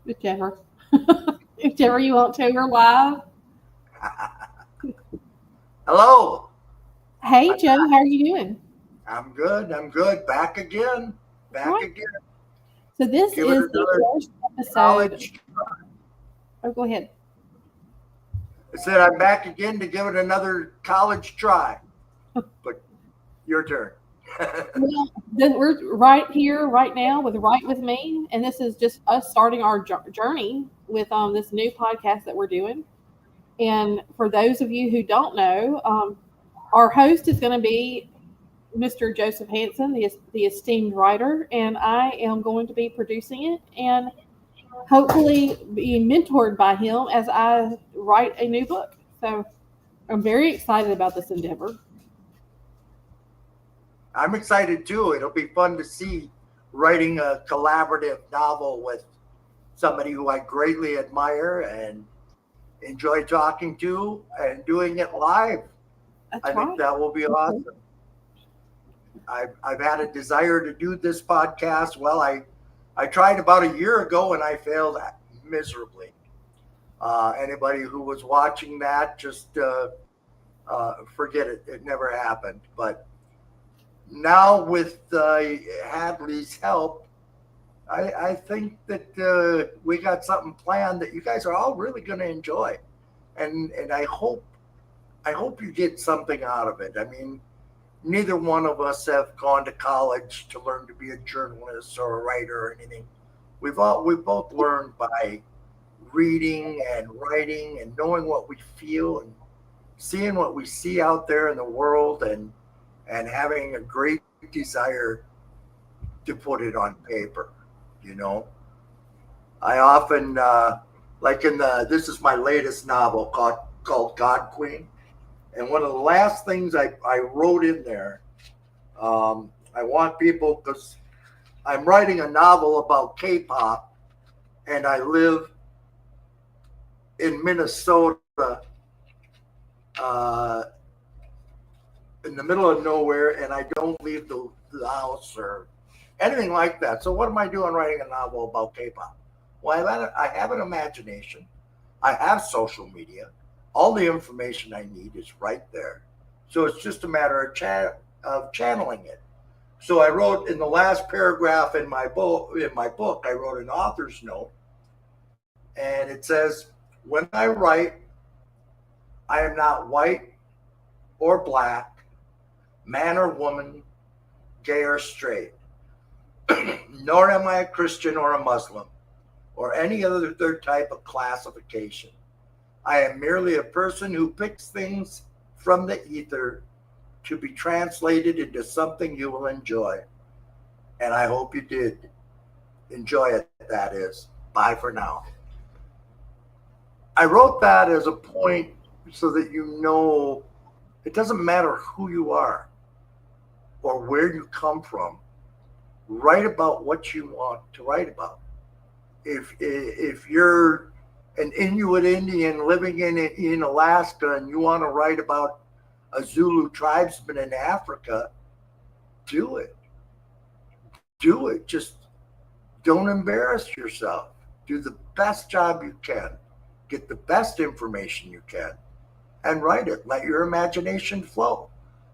whichever. Whichever you want to. We're live. Hello. Hey, I'm Joe, how are you doing? I'm good. I'm good. Back again. All Back right. again. So this Give it is the another first episode. college. Oh, go ahead. I said I'm back again to give it another college try. But your turn. Well, then we're right here, right now, with Right With Me, and this is just us starting our journey with this new podcast that we're doing. And for those of you who don't know, our host is going to be Mr. Joseph Hansen, the esteemed writer, and I am going to be producing it and hopefully being mentored by him as I write a new book. So I'm very excited about this endeavor. I'm excited too. It'll be fun to see writing a collaborative novel with somebody who I greatly admire and enjoy talking to and doing it live. That's I think right. that will be awesome. I've had a desire to do this podcast. Well, I tried about a year ago and I failed miserably. Anybody who was watching that, just forget it. It never happened. But now with Hadley's help, I think that we got something planned that you guys are all really going to enjoy, and I hope you get something out of it. I mean, neither one of us have gone to college to learn to be a journalist or a writer or anything. We've both learned by reading and writing and knowing what we feel and seeing what we see out there in the world and having a great desire to put it on paper. You know, I often like in the this is my latest novel called God Queen, and one of the last things I wrote in there, I want people because I'm writing a novel about K-pop and I live in Minnesota, uh, in the middle of nowhere, and I don't leave the house or anything like that. So what am I doing writing a novel about K-pop? Well, I have an imagination. I have social media. All the information I need is right there. So it's just a matter of channeling it. So I wrote in the last paragraph in my book, I wrote an author's note, and it says, "When I write, I am not white or black, man or woman, gay or straight, nor am I a Christian or a Muslim or any other third type of classification. I am merely a person who picks things from the ether to be translated into something you will enjoy. And I hope you did enjoy it, that is. Bye for now." I wrote that as a point so that you know it doesn't matter who you are or where you come from. Write about what you want to write about. If you're an Inuit Indian living in Alaska and you want to write about a Zulu tribesman in Africa, do it. Do it. Just don't embarrass yourself. Do the best job you can. Get the best information you can and write it. Let your imagination flow.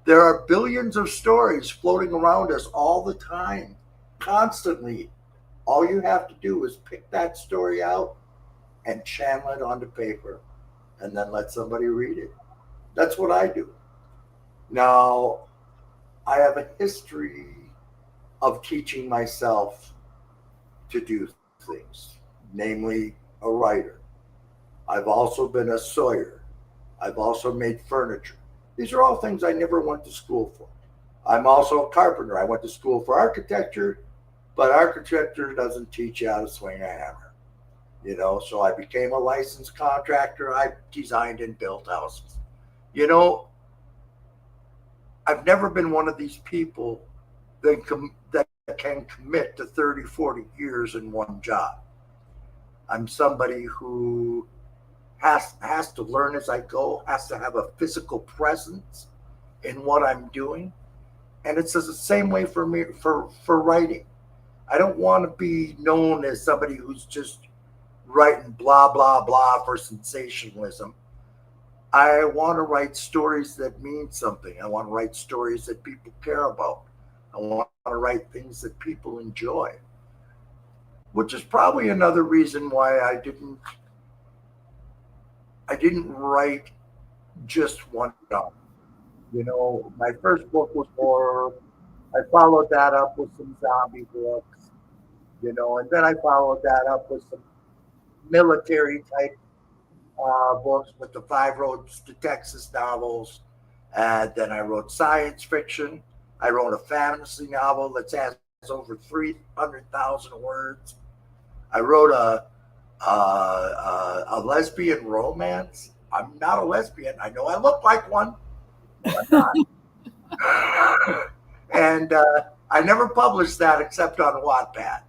There are billions of stories floating around us all the time, constantly. All you have to do is pick that story out and channel it onto paper and then let somebody read it. That's what I do. Now, I have a history of teaching myself to do things, namely a writer. I've also been a sawyer. I've also made furniture. These are all things I never went to school for. I'm also a carpenter. I went to school for architecture, but architecture doesn't teach you how to swing a hammer. So I became a licensed contractor. I designed and built houses. You know, I've never been one of these people that can commit to 30, 40 years in one job. I'm somebody who has to learn as I go, has to have a physical presence in what I'm doing. And it's the same way for me for writing. I don't want to be known as somebody who's just writing blah, blah, blah for sensationalism. I want to write stories that mean something. I want to write stories that people care about. I want to write things that people enjoy, which is probably another reason why I didn't write just one novel. You know, my first book was horror. I followed that up with some zombie books, you know, and then I followed that up with some military type books with the Five Roads to Texas novels. And then I wrote science fiction. I wrote a fantasy novel that has over 300,000 words. I wrote a lesbian romance. I'm not a lesbian. I know I look like one, but I'm not. And I never published that except on Wattpad,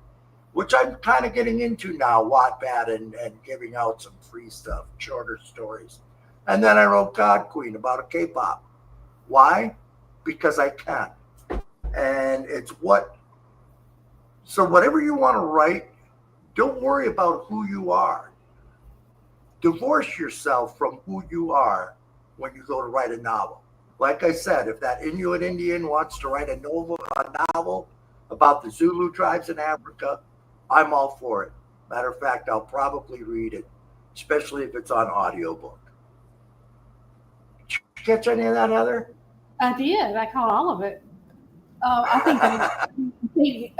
which I'm kind of getting into now, Wattpad, and giving out some free stuff, shorter stories. And then I wrote God Queen about a K-pop. Why? Because I can. And it's what, so whatever you want to write, don't worry about who you are. Divorce yourself from who you are when you go to write a novel. Like I said, if that Inuit Indian wants to write a novel about the Zulu tribes in Africa, I'm all for it. Matter of fact, I'll probably read it, especially if it's on audiobook. Did you catch any of that, Heather? I did. I caught all of it. I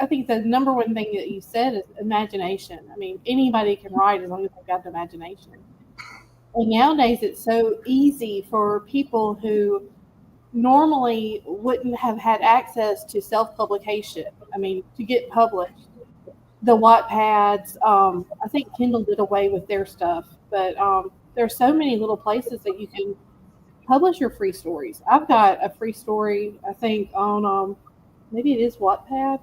think the number one thing that you said is imagination. I mean, anybody can write as long as they've got the imagination. And nowadays, it's so easy for people who normally wouldn't have had access to self publication. I mean, to get published, the Wattpads. I think Kindle did away with their stuff, but there's so many little places that you can publish your free stories. I've got a free story, I think, on maybe it is Wattpad,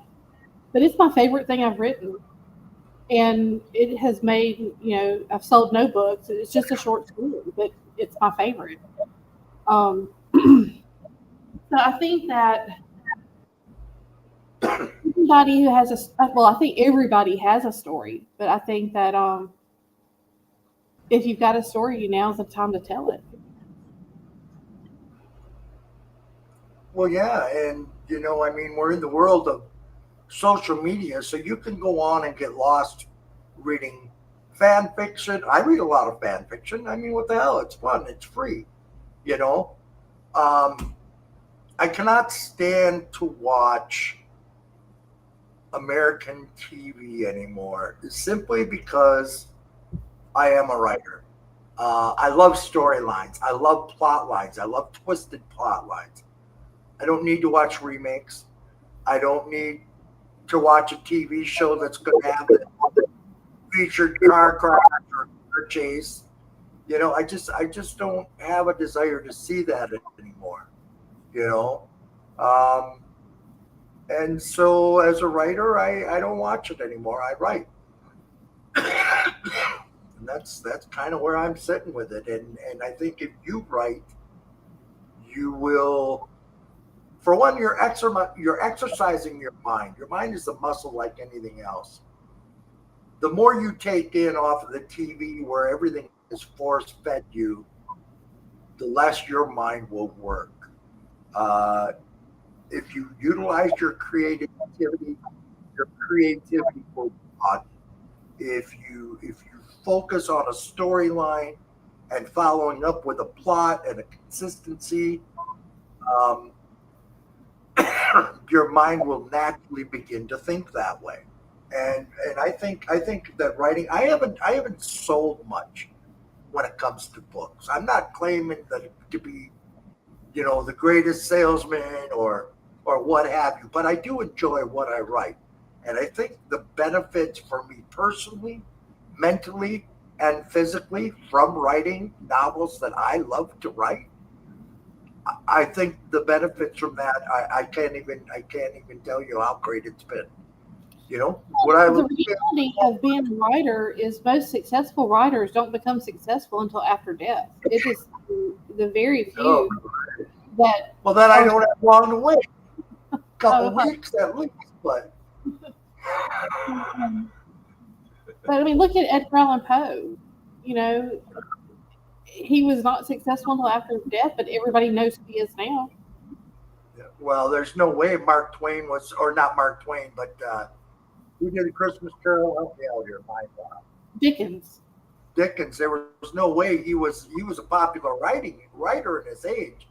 but it's my favorite thing I've written. And it has made, I've sold no books. It's just a short story, but it's my favorite. So I think that everybody who has well, I think everybody has a story, but I think that if you've got a story, now's the time to tell it. Well, yeah, and I mean, we're in the world of social media, so you can go on and get lost reading fan fiction. I read a lot of fan fiction. I mean, what the hell? It's fun. It's free. You know, um, I cannot stand to watch American TV anymore, simply because I am a writer. I love storylines. I love plot lines. I love twisted plot lines. I don't need to watch remakes. I don't need to watch a TV show that's going to have a featured car crash or car chase. I just don't have a desire to see that anymore. You know, um, and so as a writer, I don't watch it anymore. I write, and that's kind of where I'm sitting with it. And I think if you write, you will. For one, you're exercising your mind. Your mind is a muscle like anything else. The more you take in off of the TV where everything is force fed you, the less your mind will work. Uh, if you utilize your creativity will broaden. If you focus on a storyline and following up with a plot and a consistency, um, your mind will naturally begin to think that way. And I think that writing, I haven't sold much when it comes to books. I'm not claiming that to be the greatest salesman or what have you, but I do enjoy what I write, and I think the benefits for me personally, mentally, and physically from writing novels that I love to write. I think the benefits from that, I can't even tell you how great it's been. What I The would reality of being a writer is most successful writers don't become successful until after death. It is the very oh, few that well, then I are. don't have long to wait, a couple Oh, weeks at least, but um, But I mean, look at Edgar Allan Poe. You know, he was not successful until after his death, but everybody knows who he is now. Well, there's no way Mark Twain was, or not Mark Twain, but who did a Christmas Carol? Help me out here, my God. Dickens. Dickens. There was no way he was a popular writer in his age,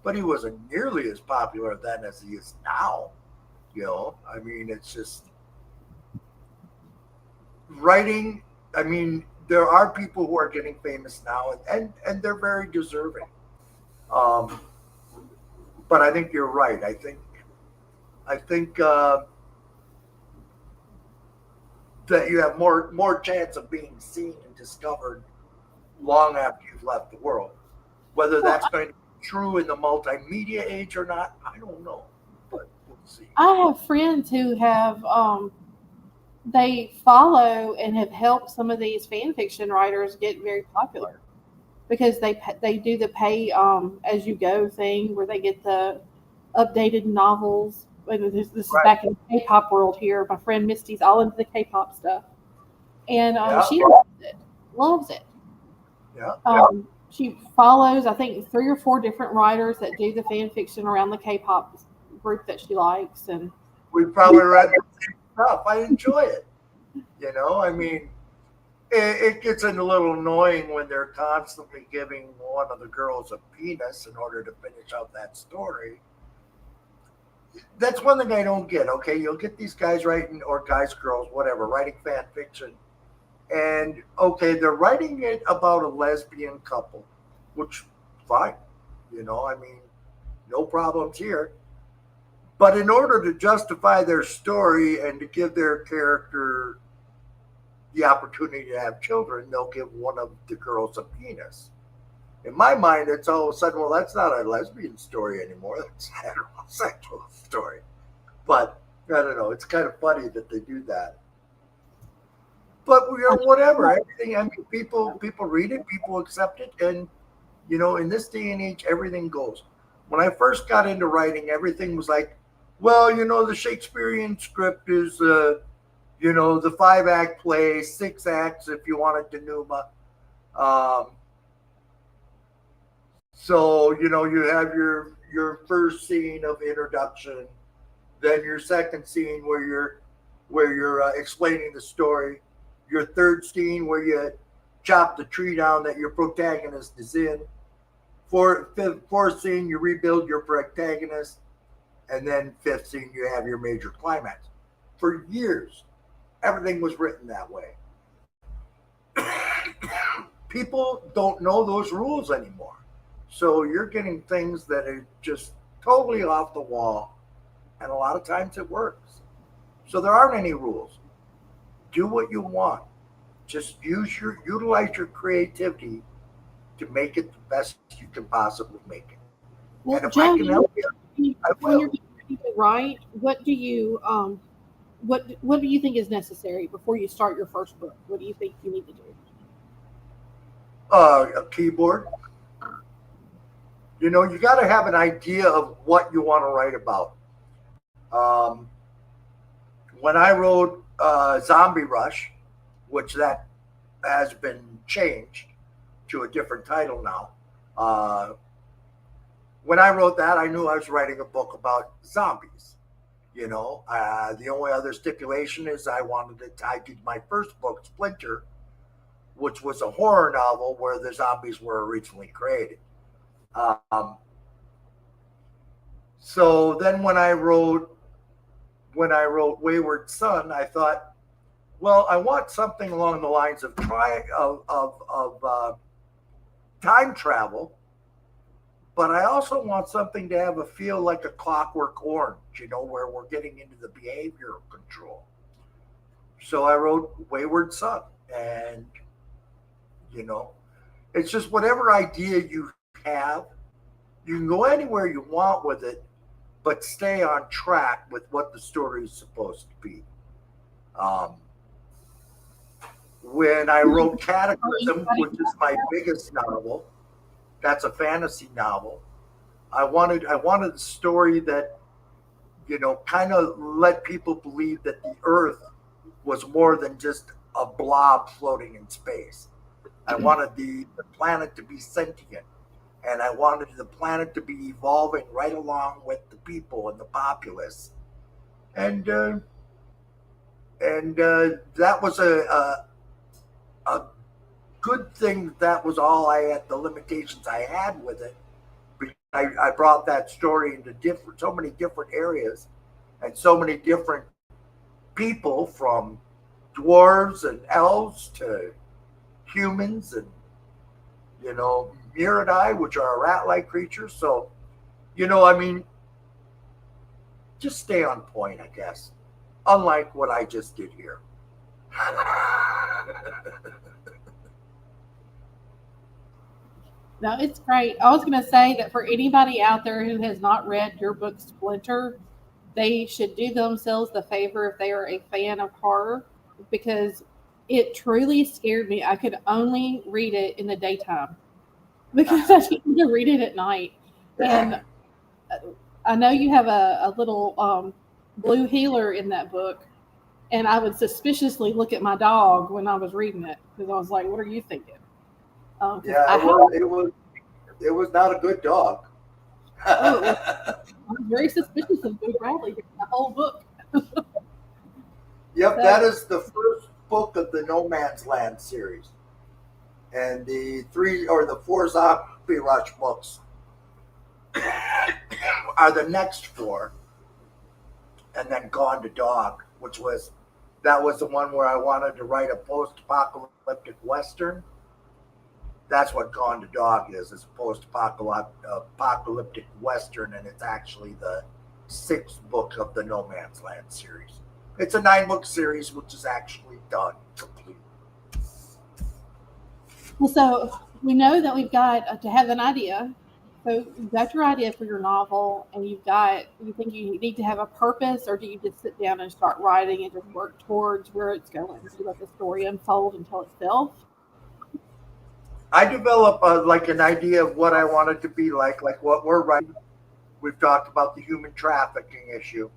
but he wasn't nearly as popular then as he is now. I mean, it's just writing. I mean, there are people who are getting famous now, and they're very deserving. Um, but I think you're right. I think that you have more chance of being seen and discovered long after you've left the world. Whether Well, that's going to be true in the multimedia age or not, I don't know, but we'll see. I have friends who have they follow and have helped some of these fan fiction writers get very popular because they do the pay as you go thing where they get the updated novels. And this is Right? back in the K-pop world here. My friend Misty's all into the K-pop stuff, and Yeah, she loves it. Loves it. yeah. She follows, I think, 3 or 4 different writers that do the fan fiction around the K-pop group that she likes, and We probably read the same stuff. I enjoy it. I mean, it gets a little annoying when they're constantly giving one of the girls a penis in order to finish out that story. That's one thing I don't get. Okay, you'll get these guys writing, or guys, girls, whatever, writing fan fiction, and okay, they're writing it about a lesbian couple, which fine. I mean, no problems here. But in order to justify their story and to give their character the opportunity to have children, they'll give one of the girls a penis. In my mind, it's all of a sudden, well, that's not a lesbian story anymore. That's a heterosexual story. But I don't know. It's kind of funny that they do that. But whatever. Everything. I mean, people read it, people accept it, and in this day and age, everything goes. When I first got into writing, everything was like, well, the Shakespearean script is, the 5-act play, 6 acts if you wanted denouement. Um, so you have your first scene of introduction, then your second scene where you're explaining the story, your third scene where you chop the tree down that your protagonist is in, fourth scene you rebuild your protagonist, and then fifth scene you have your major climax. For years, everything was written that way. People don't know those rules anymore. So you're getting things that are just totally off the wall, and a lot of times it works. So there aren't any rules. Do what you want. Just utilize your creativity to make it the best you can possibly make it. And well, if I Joe, can help you, I when you're will. getting ready to write, what do you think is necessary before you start your first book? What do you think you need to do? A keyboard. You got to have an idea of what you want to write about. Um, when I wrote Zombie Rush, which that has been changed to a different title now. Uh, when I wrote that, I knew I was writing a book about zombies. The only other stipulation is I wanted to. I did my first book, Splinter, which was a horror novel where the zombies were originally created. Um, so then when I wrote Wayward Son, I thought, well, I want something along the lines of time travel, but I also want something to have a feel like a Clockwork Orange, where we're getting into the behavioral control. So I wrote Wayward Son, and you know, it's just whatever idea you have, you can go anywhere you want with it, but stay on track with what the story is supposed to be. Um, when I wrote Cataclysm, which is my biggest novel, that's a fantasy novel. I wanted a story that kind of let people believe that the Earth was more than just a blob floating in space. I wanted the planet to be sentient, and I wanted the planet to be evolving right along with the people and the populace. And that was a good thing. That was all I had. The limitations I had with it. I brought that story into so many different areas, and so many different people, from dwarves and elves to humans, and Muridae, which are rat-like creatures. So, I mean, just stay on point, I guess. Unlike what I just did here. No, it's great. I was going to say that for anybody out there who has not read your book Splinter, they should do themselves the favor if they are a fan of horror, because it truly scared me. I could only read it in the daytime because I didn't to read it at night. And I know you have a little blue healer in that book, and I would suspiciously look at my dog when I was reading it because I was like, "What are you thinking?" Yeah, it was not a good dog. I was very suspicious of Boo Bradley during the whole book. Yep, So, that is the first book of the No Man's Land series. And the 4 Zombie Rush books are the next 4. And then Gone to Dog, that was the one where I wanted to write a post-apocalyptic Western. That's what Gone to Dog is. It's a post-apocalyptic Western, and it's actually the 6th book of the No Man's Land series. It's a 9-book series, which is actually done, complete. well, so we know that we've got to have an idea. So you've got your idea for your novel, and you think you need to have a purpose, or do you just sit down and start writing and just work towards where it's going? Do you let the story unfold and tell itself? I develop an idea of what I want it to be like what we're writing. We've talked about the human trafficking issue,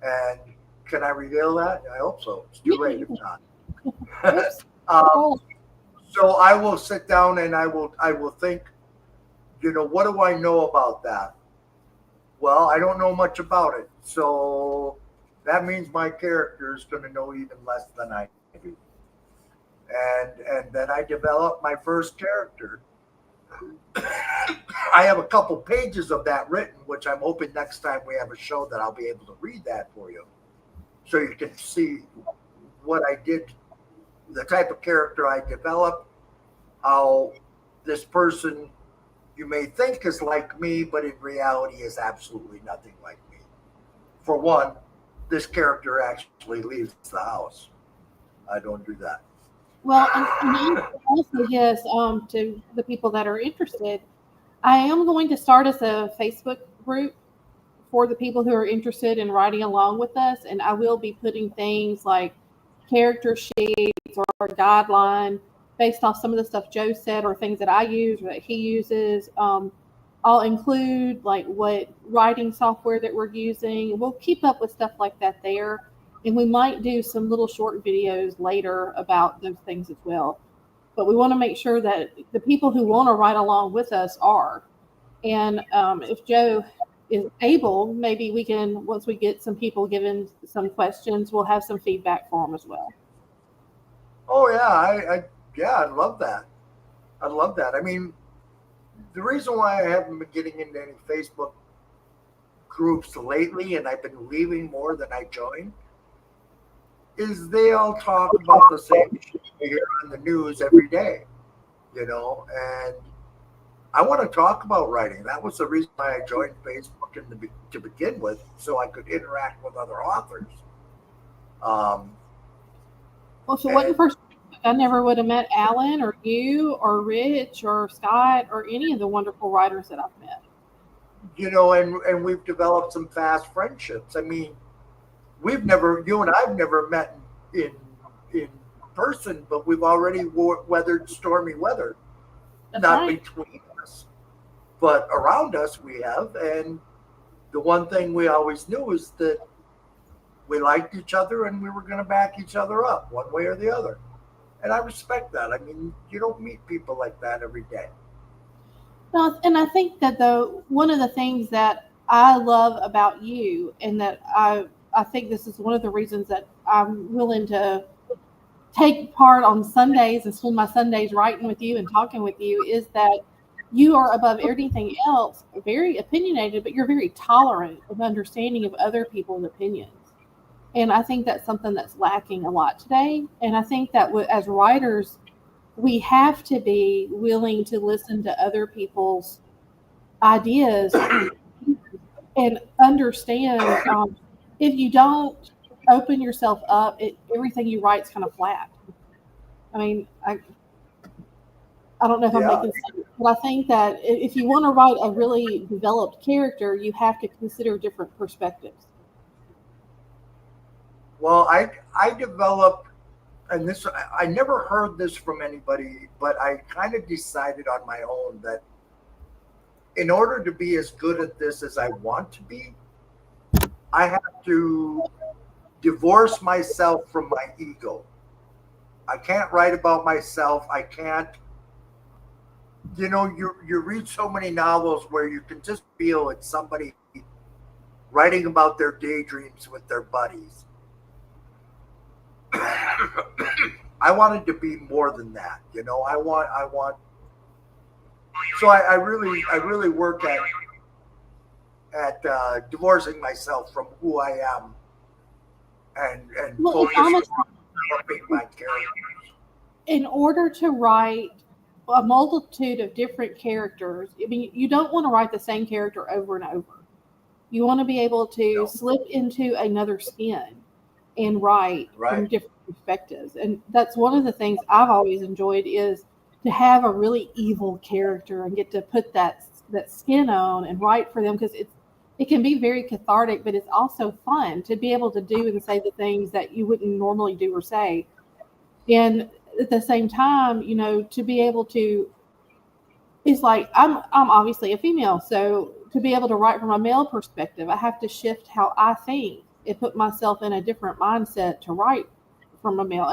and can I reveal that? I hope so. It's too late if not. So I will sit down and I will think, what do I know about that? Well, I don't know much about it, so that means my character is going to know even less than I do. And then I develop my first character. I have a couple pages of that written, which I'm hoping next time we have a show that I'll be able to read that for you, so you can see what I did, the type of character I developed, how this person you may think is like me, but in reality is absolutely nothing like me. For one, this character actually leaves the house. I don't do that. Well, and also, yes, to the people that are interested, I am going to start as a Facebook group for the people who are interested in writing along with us, and I will be putting things like character sheets or a guideline based off some of the stuff Joe said or things that I use or that he uses. I'll include like what writing software that we're using. We'll keep up with stuff like that there. And we might do some little short videos later about those things as well. But we want to make sure that the people who want to ride along with us are. And if Joe is able, maybe we can, once we get some people given some questions, we'll have some feedback for them as well. Oh yeah, I'd love that. I'd love that. I mean, the reason why I haven't been getting into any Facebook groups lately, and I've been leaving more than I join, is they all talk about the same shit we hear on the news every day, and I want to talk about writing. That was the reason why I joined Facebook to begin with, so I could interact with other authors. Well, if it wasn't for, I never would have met Alan or you or Rich or Scott or any of the wonderful writers that I've met. And we've developed some fast friendships. I mean, you and I've never met in person, but we've already weathered stormy weather. That's Not right. between us, but around us we have. And the one thing we always knew is that we liked each other and we were going to back each other up one way or the other. And I respect that. I mean, you don't meet people like that every day. No, and I think that one of the things that I love about you, and that I think this is one of the reasons that I'm willing to take part on Sundays and spend my Sundays writing with you and talking with you, is that you are above everything else very opinionated, but you're very tolerant of understanding of other people's opinions. And I think that's something that's lacking a lot today. And I think that as writers, we have to be willing to listen to other people's ideas and understand. If you don't open yourself up, everything you write is kind of flat. I mean, I don't know if I'm Yeah. making sense, but I think that if you want to write a really developed character, you have to consider different perspectives. Well, I developed, and this I never heard this from anybody, but I kind of decided on my own that in order to be as good at this as I want to be, I have to divorce myself from my ego. I can't write about myself. I can't, you read so many novels where you can just feel it's somebody writing about their daydreams with their buddies. I wanted to be more than that. I want. So I really work at divorcing myself from who I am and Well, it's focusing almost on developing my character. in order to write a multitude of different characters. I mean, you don't want to write the same character over and over. You want to be able to No, slip into another skin and write from right? different perspectives. And that's one of the things I've always enjoyed, is to have a really evil character and get to put that skin on and write for them, because it can be very cathartic, but it's also fun to be able to do and say the things that you wouldn't normally do or say. And at the same time, to be able to, it's like I'm obviously a female, so to be able to write from a male perspective, I have to shift how I think and put myself in a different mindset to write from a male.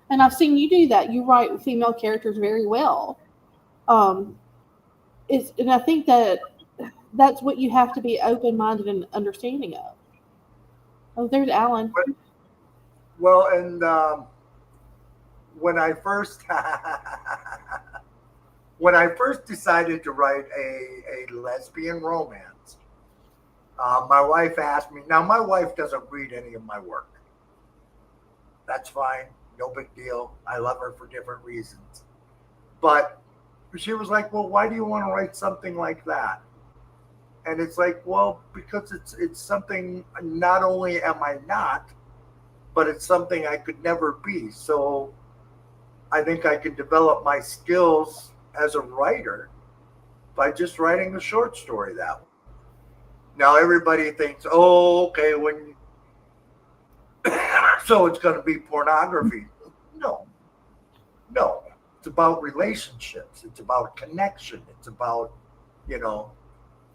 And I've seen you do that. You write female characters very well. Um, and I think that that's what you have to be open minded and understanding of. Oh, there's Alan. Well, and when I first when I first decided to write a lesbian romance, my wife asked me. Now, my wife doesn't read any of my work. That's fine, no big deal. I love her for different reasons. But she was like, "Well, why do you want to write something like that?" And it's like, well, because it's something not only am I not, but it's something I could never be. So I think I can develop my skills as a writer by just writing a short story that way. Now everybody thinks, oh, okay, when so it's going to be pornography. No, no. It's about relationships. It's about connection. It's about, you know.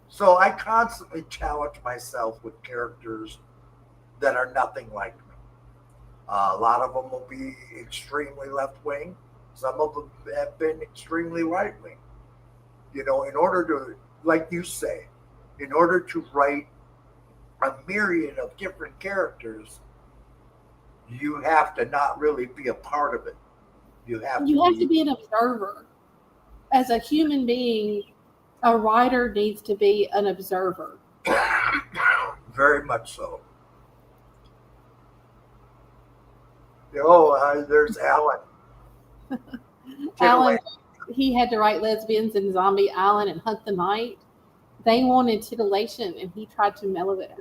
So I constantly challenge myself with characters that are nothing like me. A lot of them will be extremely left wing. Some of them have been extremely right wing. In order to, like you say, in order to write a myriad of different characters, you have to not really be a part of it. You have to You have to be be an observer. As a human being, a writer needs to be an observer. very much so. Oh, there's Alan. Take it away. Alan, he had to write lesbians in Zombie Island and Hunt the Night. They wanted titillation, and he tried to mellow it out.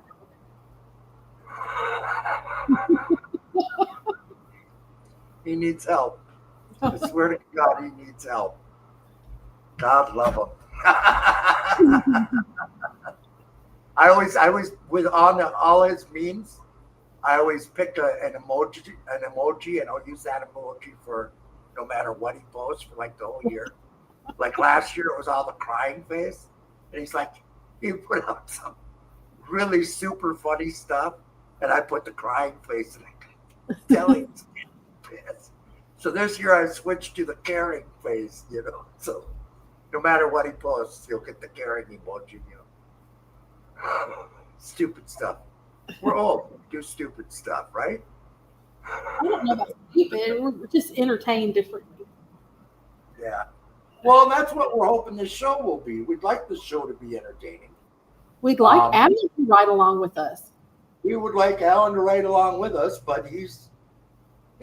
He needs help. I swear to God, he needs help. God love him. I always, with on all his memes, I always pick an emoji, and I'll use that emoji for no matter what he posts for like the whole year. Like last year, it was all the crying face, and he put up some really super funny stuff, and I put the crying face, and I could tell he was getting pissed. So this year I switched to the caring phase, So no matter what he posts, he'll get the caring emoji. Stupid stuff. We're old. We do stupid stuff, right? I don't know about stupid. We're just entertained differently. Yeah. Well, that's what we're hoping this show will be. We'd like the show to be entertaining. We'd like Adam to ride along with us. We would like Alan to ride along with us, but he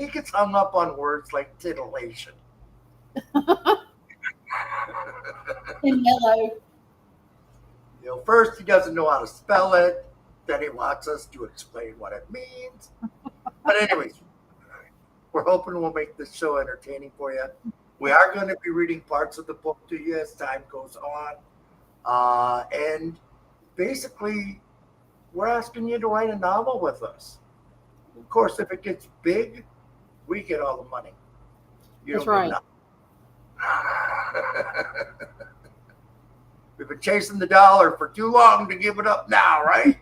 gets hung up on words like titillation. And yellow. First he doesn't know how to spell it. Then he wants us to explain what it means. But anyways, we're hoping we'll make this show entertaining for you. We are going to be reading parts of the book to you as time goes on. And basically, we're asking you to write a novel with us. Of course, if it gets big, we get all the money. That's right. We've been chasing the dollar for too long to give it up now, right?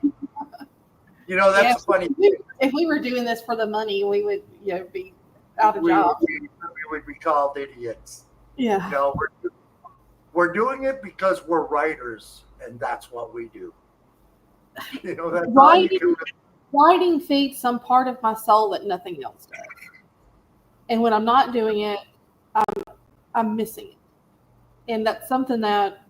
That's funny. If we were doing this for the money, we would, be out of job. We would be called idiots. Yeah. We're doing it because we're writers, and that's what we do. Writing feeds some part of my soul that nothing else does. And when I'm not doing it, I'm missing it. And that's something that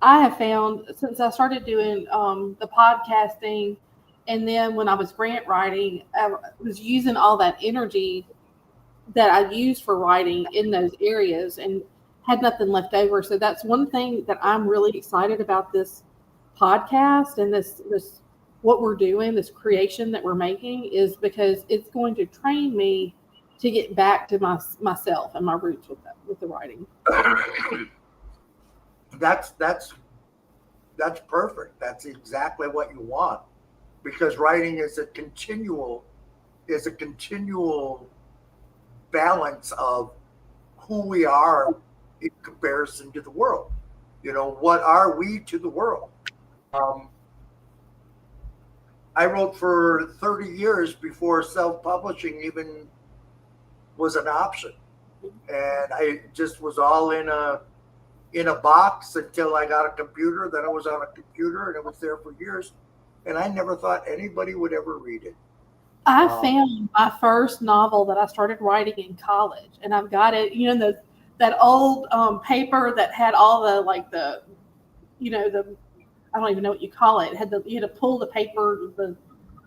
I have found since I started doing the podcasting. And then when I was grant writing, I was using all that energy that I used for writing in those areas and had nothing left over. So that's one thing that I'm really excited about this podcast and this what we're doing, this creation that we're making, is because it's going to train me to get back to myself and my roots with the writing. That's perfect. That's exactly what you want, because writing is a continual balance of who we are in comparison to the world. What are we to the world? I wrote for 30 years before self-publishing even was an option, and I just was all in a box until I got a computer. Then I was on a computer, and it was there for years, and I never thought anybody would ever read it. I found my first novel that I started writing in college, and I've got it, that old paper that had all the I don't even know what you call it. You had to pull the paper, the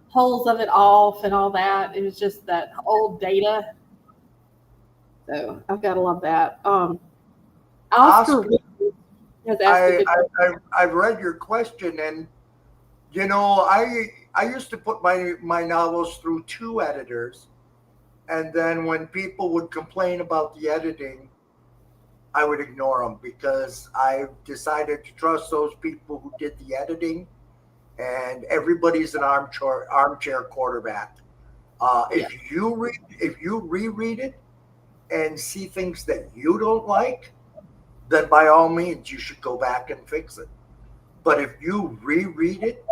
holes of it off and all that. It was just that old data. So I've got to love that. Oscar has asked I've read your question, and I used to put my novels through 2 editors, and then when people would complain about the editing, I would ignore them, because I decided to trust those people who did the editing, and everybody's an armchair quarterback. If you reread it and see things that you don't like, then by all means you should go back and fix it. But if you reread it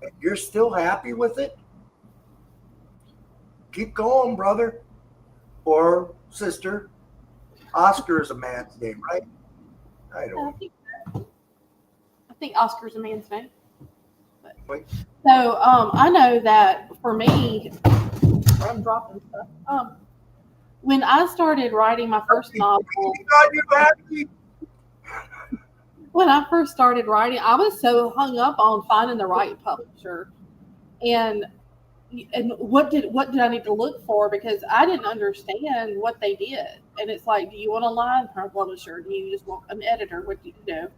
and you're still happy with it, keep going, brother or sister. Oscar is a man's name, right? I think Oscar's a man's name. So I know that for me, I'm dropping stuff. When I started writing my first novel, when I first started writing, I was so hung up on finding the right publisher, and what did I need to look for, because I didn't understand what they did. And it's like, do you want a line publisher? Do you just want an editor? What do you do?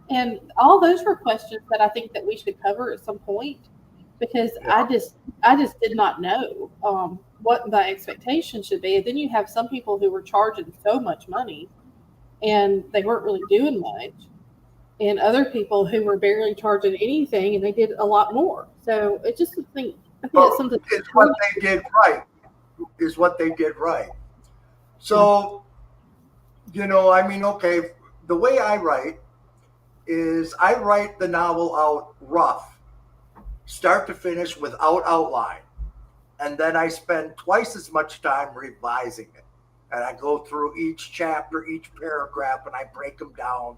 And all those were questions that I think that we should cover at some point, because I just did not know what my expectations should be. And then you have some people who were charging so much money and they weren't really doing much, and other people who were barely charging anything and they did a lot more. So it's just I think it's something. It's what they did right. Is what they did right. So, okay, the way I write is I write the novel out rough, start to finish, without outline. And then I spend twice as much time revising it. and I go through each chapter, each paragraph, and I break them down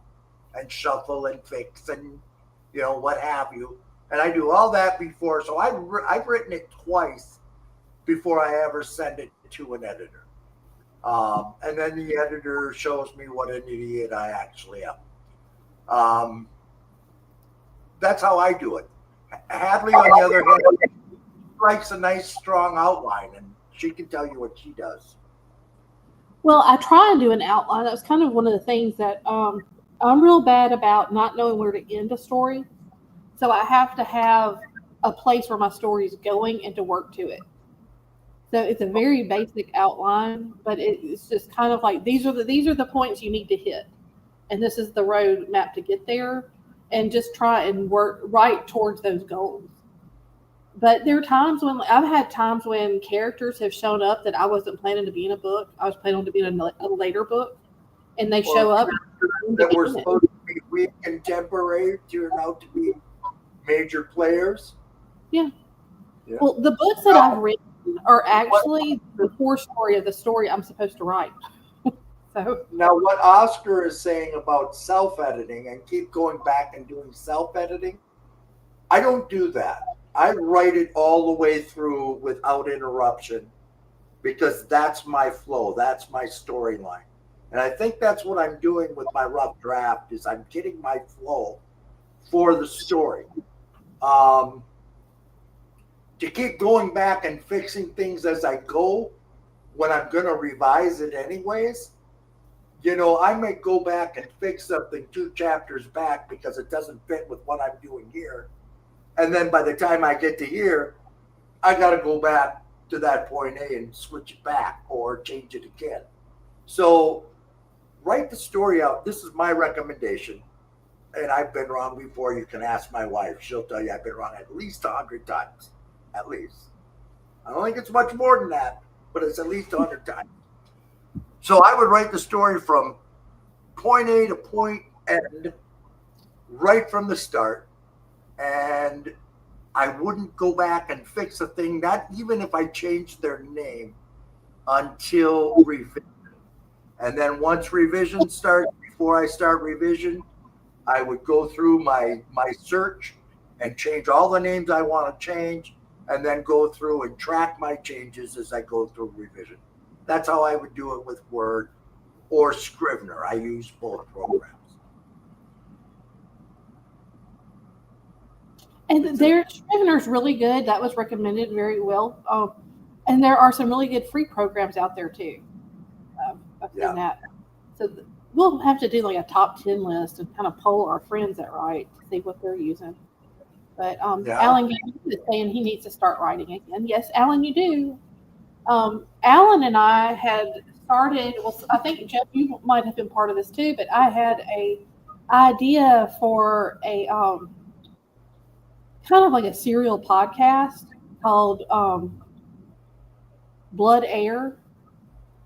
and shuffle and fix and what have you. And I do all that before, so I've written it twice before I ever send it to an editor. And then the editor shows me what an idiot I actually am. That's how I do it. Hadley, on the other hand, likes a nice strong outline, and she can tell you what she does. Well, I try and do an outline. That was kind of one of the things that I'm real bad about, not knowing where to end a story. So I have to have a place where my story is going and to work to it. So it's a very basic outline, but it's just kind of like these are the points you need to hit, and this is the road map to get there, and just try and work right towards those goals. But there are times when I've had times when characters have shown up that I wasn't planning to be in a book. I was planning to be in a later book, and they show up that were supposed to be weak contemporary turn out to be major players. Yeah. Well, the books that I've written are actually the core story of the story I'm supposed to write. So now, what Oscar is saying about self-editing and keep going back and doing self-editing, I don't do that. I write it all the way through without interruption because that's my flow. That's my storyline. And I think that's what I'm doing with my rough draft is I'm getting my flow for the story. To keep going back and fixing things as I go when I'm going to revise it anyways, I may go back and fix something 2 chapters back because it doesn't fit with what I'm doing here. And then by the time I get to here, I got to go back to that point A and switch it back or change it again. So write the story out. This is my recommendation. And I've been wrong before. You can ask my wife. She'll tell you I've been wrong at least 100 times. At least. I don't think it's much more than that, but it's at least 100 times. So I would write the story from point A to point end right from the start. And I wouldn't go back and fix a thing, not even if I changed their name, until revision. And then once revision starts, before I start revision, I would go through my search and change all the names I want to change, and then go through and track my changes as I go through revision. That's how I would do it with Word or Scrivener. I use both programs. And their Scrivener's really good. That was recommended very well. And there are some really good free programs out there too. I've seen that. So we'll have to do like a top 10 list and kind of poll our friends that write to see what they're using. But Alan is saying he needs to start writing again. Yes, Alan, you do. Alan and I had started. Well, I think Jeff, you might have been part of this too. But I had a idea for a kind of like a serial podcast called Blood Air.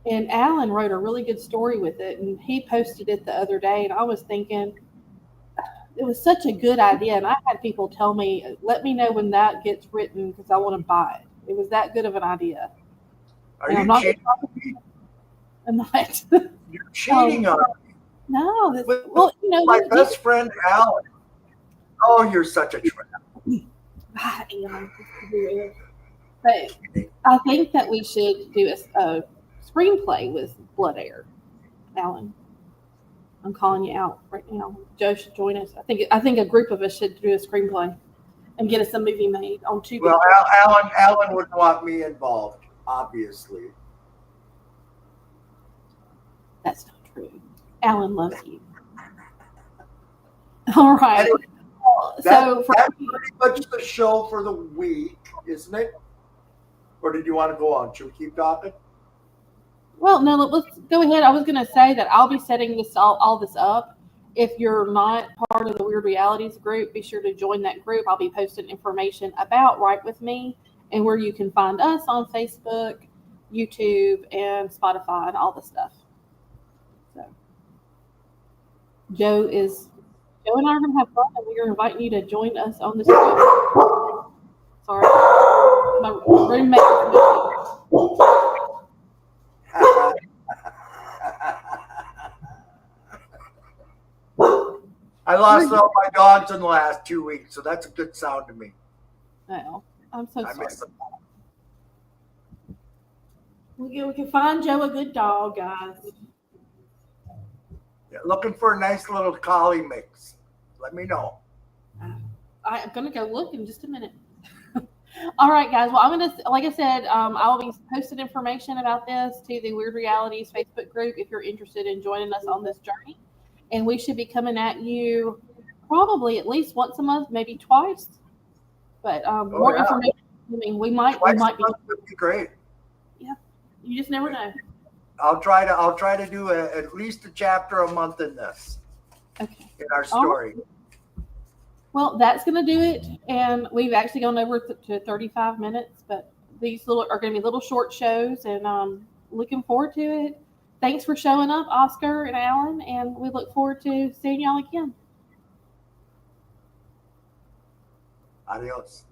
And Alan wrote a really good story with it, and he posted it the other day. And I was thinking, it was such a good idea. And I had people tell me, let me know when that gets written because I want to buy it. It was that good of an idea. Are you cheating? I'm not. You're cheating on me. No. Well, my best friend, Alan. Oh, you're such a trap. I am. But I think that we should do a screenplay with Blood Air, Alan. I'm calling you out right now. Joe should join us. I think a group of us should do a screenplay and get us a movie made on Tubi. Well, Alan would want me involved, obviously. That's not true. Alan loves you. All right. Anyway, that's pretty much the show for the week, isn't it? Or did you want to go on? Should we keep talking? Well, no, let's go ahead. I was going to say that I'll be setting this all this up. If you're not part of the Weird Realities group, be sure to join that group. I'll be posting information about Write With Me and where you can find us on Facebook, YouTube, and Spotify and all the stuff. So Joe and I are going to have fun, and we are inviting you to join us on this group. Sorry. My roommate. I lost all my dogs in the last 2 weeks, so that's a good sound to me. Oh, I'm so I sorry. miss them. We can find Joe a good dog, guys. Yeah, looking for a nice little collie mix. Let me know. I'm gonna go look in just a minute. All right, guys. Well, I'm gonna, like I said, I will be posting information about this to the Weird Realities Facebook group if you're interested in joining us on this journey. And we should be coming at you probably at least once a month, maybe twice. But more information. I mean, we might Twice be. a month would be great. Yeah, you just never know. I'll try to do at least a chapter a month in this. Okay. In our story. Well, that's going to do it. And we've actually gone over to 35 minutes, but these are going to be little short shows, and looking forward to it. Thanks for showing up, Oscar and Alan, and we look forward to seeing y'all again. Adios.